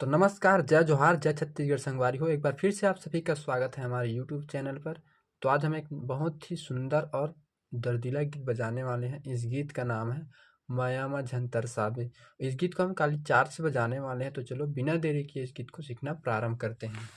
तो नमस्कार, जय जोहार, जय छत्तीसगढ़ संगवारी हो। एक बार फिर से आप सभी का स्वागत है हमारे यूट्यूब चैनल पर। तो आज हम एक बहुत ही सुंदर और दर्दीला गीत बजाने वाले हैं। इस गीत का नाम है मायामा झंतर साबे। इस गीत को हम काली 4 से बजाने वाले हैं। तो चलो बिना देरी किए इस गीत को सीखना प्रारंभ करते हैं।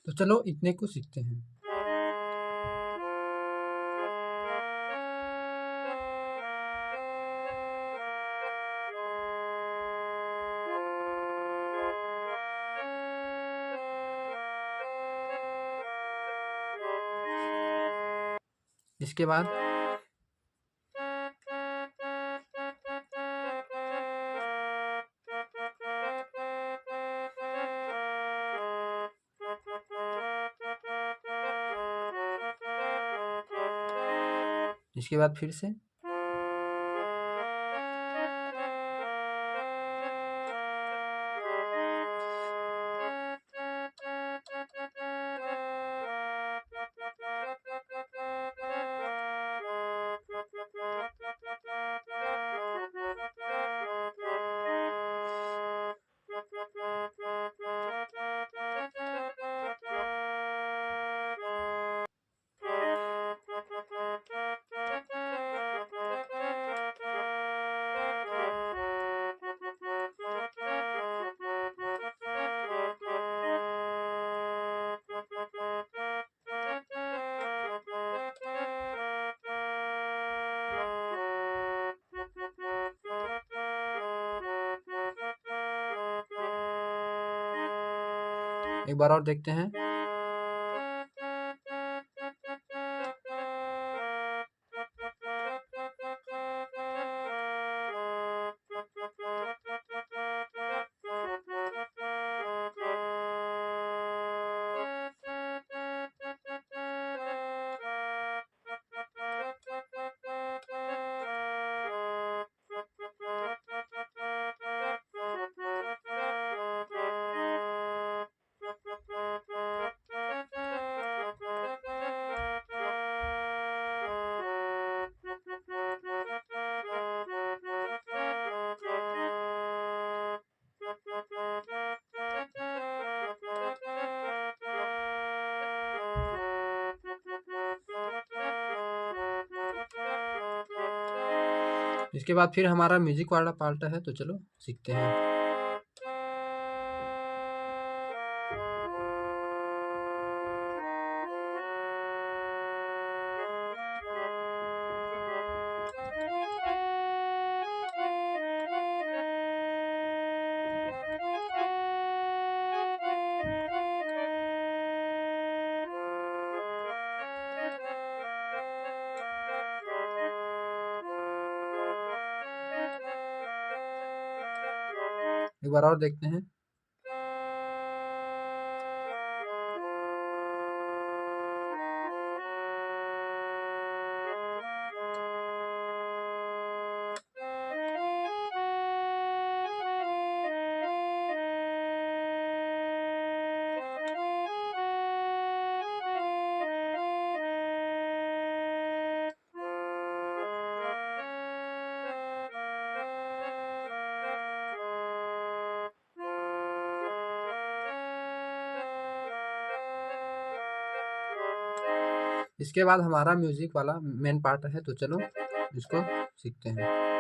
तो चलो इतने को सीखते हैं। इसके बाद इसके बाद फिर से एक बार और देखते हैं। इसके बाद फिर हमारा म्यूजिक वाला पार्ट है। तो चलो सीखते हैं। एक बार और देखते हैं। इसके बाद हमारा म्यूजिक वाला मेन पार्ट है, तो चलो इसको सीखते हैं।